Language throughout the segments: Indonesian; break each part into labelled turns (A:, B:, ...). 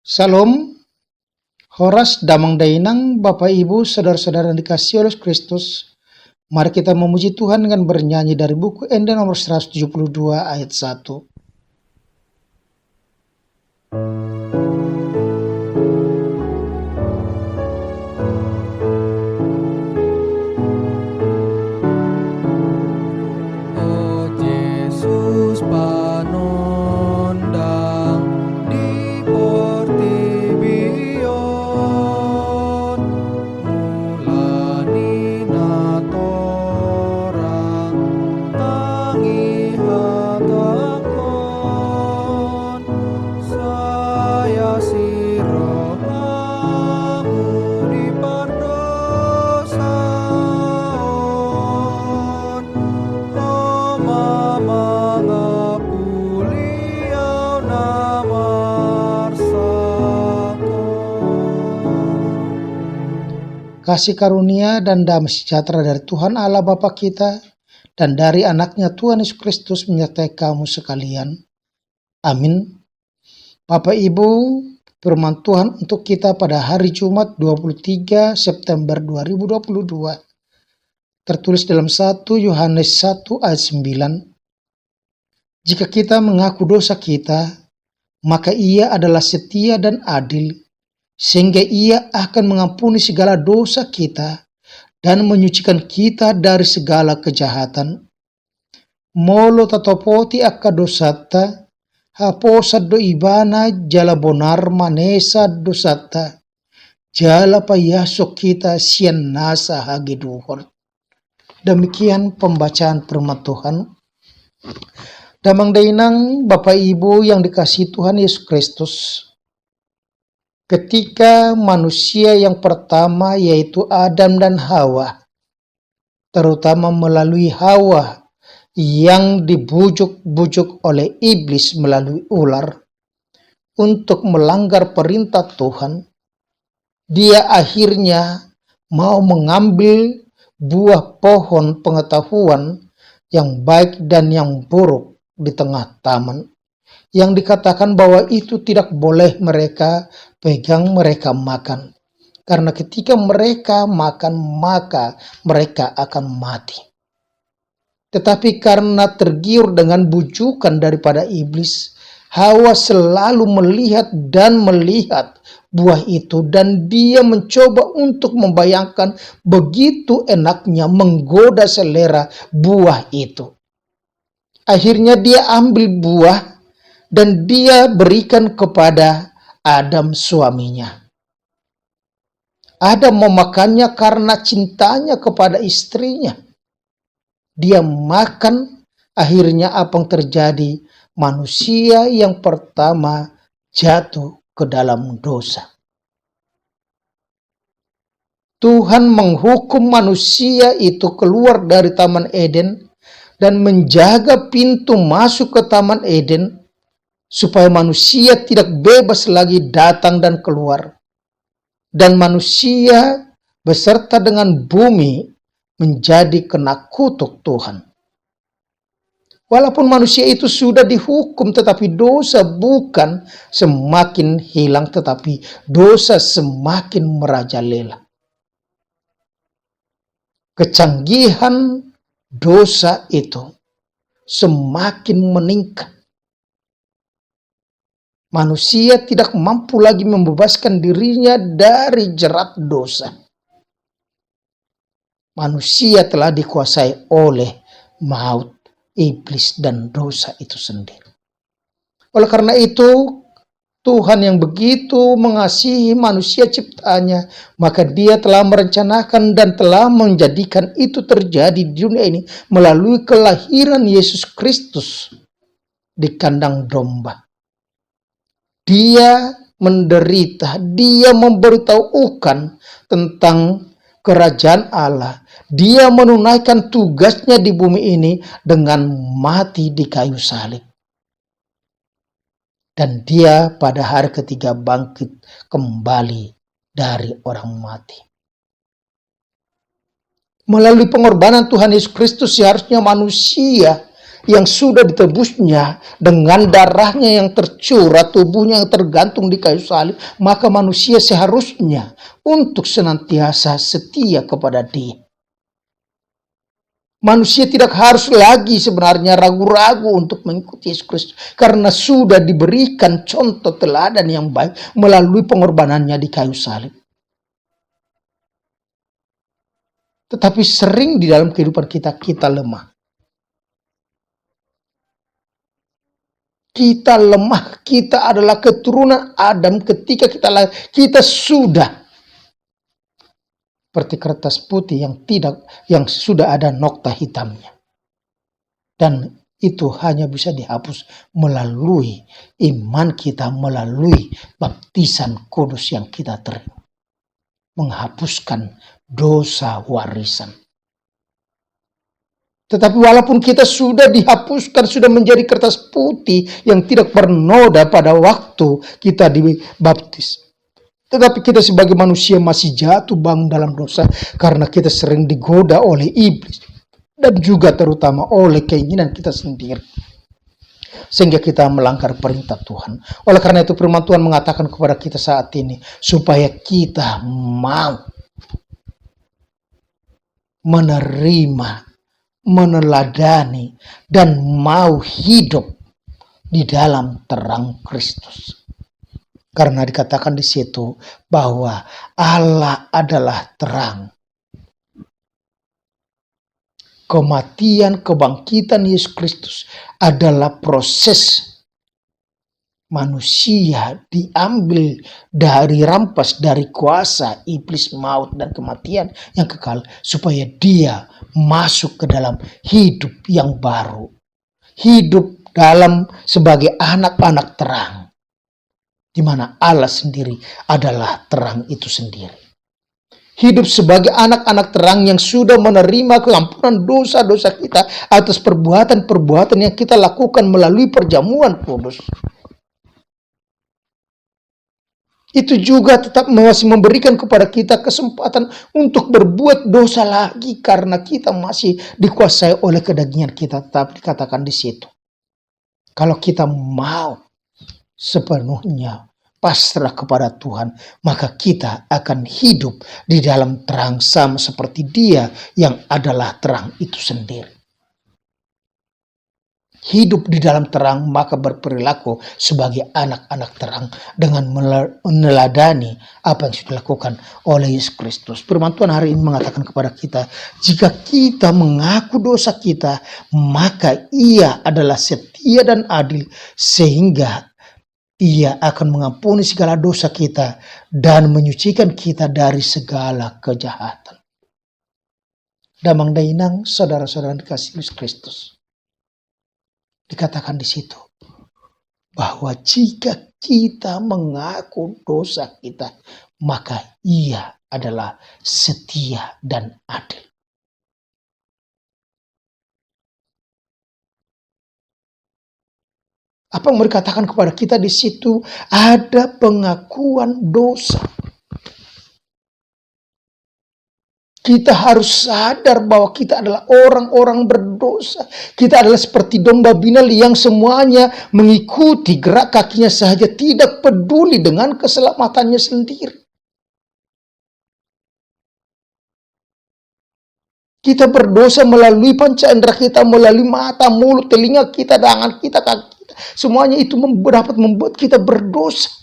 A: Salam, Horas Damang Dainang, Bapak Ibu, Saudara-saudara yang dikasihi oleh Kristus. Mari kita memuji Tuhan dengan bernyanyi dari buku Ende nomor 172 ayat 1.
B: Oh Yesus panondang di portibion, mulani natorang tangi hatakon, saya sirohamu di pardosaon. Oh mama ngapuliau namarsakon.
A: Kasih karunia dan damai sejahtera dari Tuhan Allah Bapa kita dan dari anaknya Tuhan Yesus Kristus menyertai kamu sekalian. Amin. Bapak Ibu, firman Tuhan untuk kita pada hari Jumat 23 September 2022 tertulis dalam 1 Yohanes 1 ayat 9. Jika kita mengaku dosa kita, maka Ia adalah setia dan adil, sehingga Ia akan mengampuni segala dosa kita dan menyucikan kita dari segala kejahatan. Molo tatopoti akka dosata, haposa do ibana jala bonar manesa dosata, jala payasok kita sian nasa hagiduhor. Demikian pembacaan firman Tuhan. Damang Dainang, Bapak Ibu yang dikasihi Tuhan Yesus Kristus. Ketika manusia yang pertama yaitu Adam dan Hawa, terutama melalui Hawa yang dibujuk-bujuk oleh iblis melalui ular untuk melanggar perintah Tuhan, dia akhirnya mau mengambil buah pohon pengetahuan yang baik dan yang buruk di tengah taman, yang dikatakan bahwa itu tidak boleh mereka pegang, mereka makan. Karena ketika mereka makan, maka mereka akan mati. Tetapi karena tergiur dengan bujukan daripada iblis, Hawa selalu melihat buah itu, dan dia mencoba untuk membayangkan begitu enaknya menggoda selera buah itu. Akhirnya dia ambil buah dan dia berikan kepada Adam suaminya. Adam memakannya karena cintanya kepada istrinya. Dia makan, akhirnya apa yang terjadi? Manusia yang pertama jatuh ke dalam dosa. Tuhan menghukum manusia itu keluar dari Taman Eden dan menjaga pintu masuk ke Taman Eden supaya manusia tidak bebas lagi datang dan keluar. Dan manusia beserta dengan bumi menjadi kena kutuk Tuhan. Walaupun manusia itu sudah dihukum, tetapi dosa bukan semakin hilang, tetapi dosa semakin merajalela. Kecanggihan dosa itu semakin meningkat. Manusia tidak mampu lagi membebaskan dirinya dari jerat dosa. Manusia telah dikuasai oleh maut, iblis, dan dosa itu sendiri. Oleh karena itu, Tuhan yang begitu mengasihi manusia ciptaannya, maka Dia telah merencanakan dan telah menjadikan itu terjadi di dunia ini melalui kelahiran Yesus Kristus di kandang domba. Dia menderita, Dia memberitahukan tentang kerajaan Allah. Dia menunaikan tugasnya di bumi ini dengan mati di kayu salib. Dan Dia pada hari ketiga bangkit kembali dari orang mati. Melalui pengorbanan Tuhan Yesus Kristus, seharusnya manusia yang sudah ditebusnya dengan darahnya yang tercurah, tubuhnya yang tergantung di kayu salib, maka manusia seharusnya untuk senantiasa setia kepada Dia. Manusia tidak harus lagi sebenarnya ragu-ragu untuk mengikuti Yesus Kristus, karena sudah diberikan contoh teladan yang baik melalui pengorbanannya di kayu salib. Tetapi sering di dalam kehidupan kita lemah. Kita lemah, kita adalah keturunan Adam ketika kita lahir. Kita sudah seperti kertas putih yang sudah ada nokta hitamnya. Dan itu hanya bisa dihapus melalui iman kita, melalui baptisan kudus yang kita terima. Menghapuskan dosa warisan. Tetapi walaupun kita sudah dihapuskan, sudah menjadi kertas putih yang tidak bernoda pada waktu kita dibaptis, tetapi kita sebagai manusia masih jatuh bangun dalam dosa karena kita sering digoda oleh iblis dan juga terutama oleh keinginan kita sendiri, sehingga kita melanggar perintah Tuhan. Oleh karena itu firman Tuhan mengatakan kepada kita saat ini supaya kita mau menerima, meneladani, dan mau hidup di dalam terang Kristus. Karena dikatakan di situ bahwa Allah adalah terang. Kematian, kebangkitan Yesus Kristus adalah proses manusia diambil rampas dari kuasa iblis, maut, dan kematian yang kekal, supaya dia masuk ke dalam hidup yang baru. Hidup dalam sebagai anak-anak terang, di mana Allah sendiri adalah terang itu sendiri. Hidup sebagai anak-anak terang yang sudah menerima keampunan dosa-dosa kita atas perbuatan-perbuatan yang kita lakukan melalui perjamuan kudus. Itu juga tetap masih memberikan kepada kita kesempatan untuk berbuat dosa lagi karena kita masih dikuasai oleh kedagingan kita. Tetap dikatakan di situ, kalau kita mau sepenuhnya pasrah kepada Tuhan, maka kita akan hidup di dalam terang sama seperti Dia yang adalah terang itu sendiri. Hidup di dalam terang, maka berperilaku sebagai anak-anak terang dengan meneladani apa yang sudah dilakukan oleh Yesus Kristus. Firman Tuhan hari ini mengatakan kepada kita, jika kita mengaku dosa kita, maka Ia adalah setia dan adil sehingga Ia akan mengampuni segala dosa kita dan menyucikan kita dari segala kejahatan. Damang dainang saudara-saudara dikasihi Yesus Kristus. Dikatakan di situ bahwa jika kita mengaku dosa kita, maka Ia adalah setia dan adil. Apa yang mau dikatakan kepada kita di situ? Ada pengakuan dosa. Kita harus sadar bahwa kita adalah orang-orang berdosa. Kita adalah seperti domba binal yang semuanya mengikuti gerak kakinya saja, tidak peduli dengan keselamatannya sendiri. Kita berdosa melalui panca indera kita, melalui mata, mulut, telinga kita, tangan kita, kaki kita. Semuanya itu dapat membuat kita berdosa.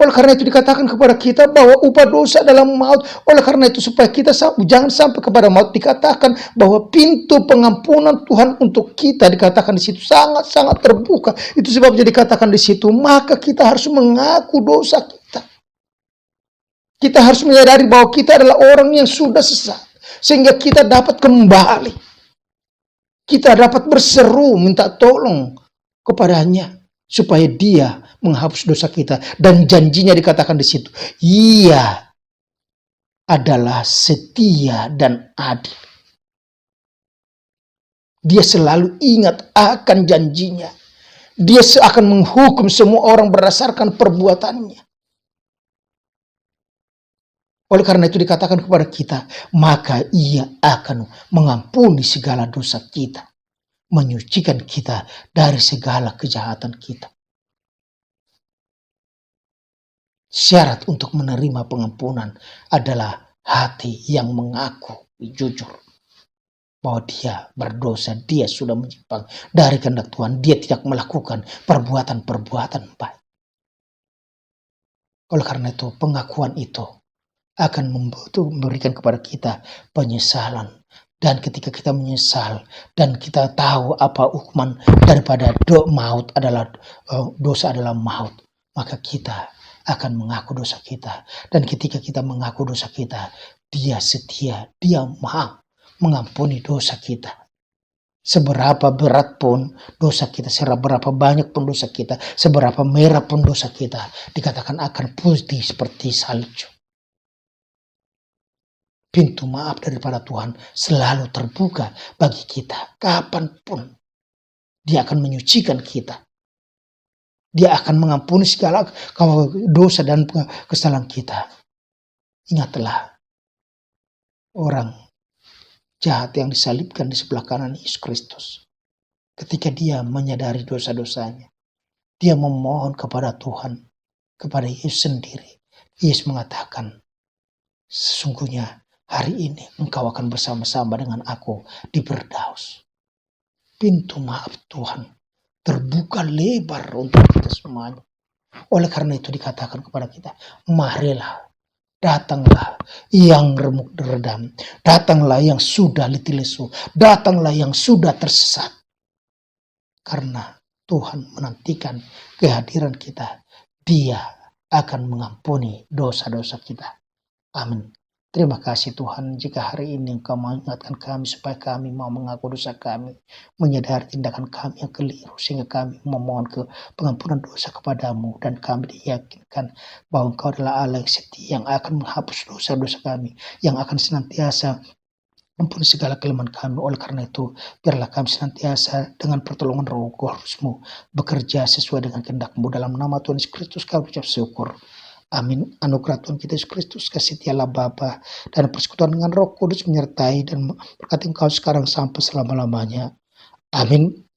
A: Oleh karena itu dikatakan kepada kita bahwa upah dosa adalah maut. Oleh karena itu supaya kita jangan sampai kepada maut, dikatakan bahwa pintu pengampunan Tuhan untuk kita dikatakan di situ sangat-sangat terbuka. Itu sebabnya dikatakan di situ, maka kita harus mengaku dosa kita. Kita harus menyadari bahwa kita adalah orang yang sudah sesat, sehingga kita dapat kembali. Kita dapat berseru minta tolong kepadanya supaya Dia menghapus dosa kita, dan janjinya dikatakan di situ, Ia adalah setia dan adil. Dia selalu ingat akan janjinya. Dia akan menghukum semua orang berdasarkan perbuatannya. Oleh karena itu dikatakan kepada kita, maka Ia akan mengampuni segala dosa kita. menyucikan kita dari segala kejahatan kita. Syarat untuk menerima pengampunan adalah hati yang mengaku jujur bahwa dia berdosa, dia sudah menyimpang dari kehendak Tuhan, dia tidak melakukan perbuatan-perbuatan baik. Oleh karena itu, pengakuan itu akan memberikan kepada kita penyesalan. Dan ketika kita menyesal dan kita tahu apa hukuman daripada maut adalah dosa adalah maut, maka kita akan mengaku dosa kita. Dan ketika kita mengaku dosa kita, dia setia, dia mau mengampuni dosa kita. Seberapa berat pun dosa kita, seberapa banyak pun dosa kita, seberapa merah pun dosa kita, dikatakan akan putih seperti salju. Pintu maaf daripada Tuhan selalu terbuka bagi kita. Kapanpun dia akan menyucikan kita. Dia akan mengampuni segala dosa dan kesalahan kita. Ingatlah, orang jahat yang disalibkan di sebelah kanan Yesus Kristus. Ketika dia menyadari dosa-dosanya, dia memohon kepada Tuhan, kepada Yesus sendiri. Yesus mengatakan, sesungguhnya hari ini engkau akan bersama-sama dengan aku di Firdaus. Pintu maaf Tuhan terbuka lebar untuk kita semuanya. Oleh karena itu dikatakan kepada kita, marilah, datanglah yang remuk redam, datanglah yang sudah letih lesu, datanglah yang sudah tersesat. Karena Tuhan menantikan kehadiran kita, Dia akan mengampuni dosa-dosa kita. Amin. Terima kasih Tuhan jika hari ini Engkau mengingatkan kami supaya kami mau mengaku dosa kami, menyadari tindakan kami yang keliru sehingga kami memohon pengampunan dosa kepadamu, dan kami diyakinkan bahwa Engkau adalah Allah yang setia yang akan menghapus dosa-dosa kami, yang akan senantiasa ampuni segala kelemahan kami. Oleh karena itu, biarlah kami senantiasa dengan pertolongan Roh Kudus-Mu bekerja sesuai dengan kehendak-Mu. Dalam nama Tuhan Yesus Kristus kami ucap syukur. Amin. Anugerah Tuhan kita Yesus Kristus, kasih Allah Bapa dan persekutuan dengan Roh Kudus menyertai dan berkati engkau sekarang sampai selama-lamanya. Amin.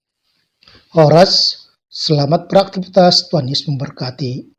A: Horas, selamat beraktivitas. Tuhan Yesus memberkati.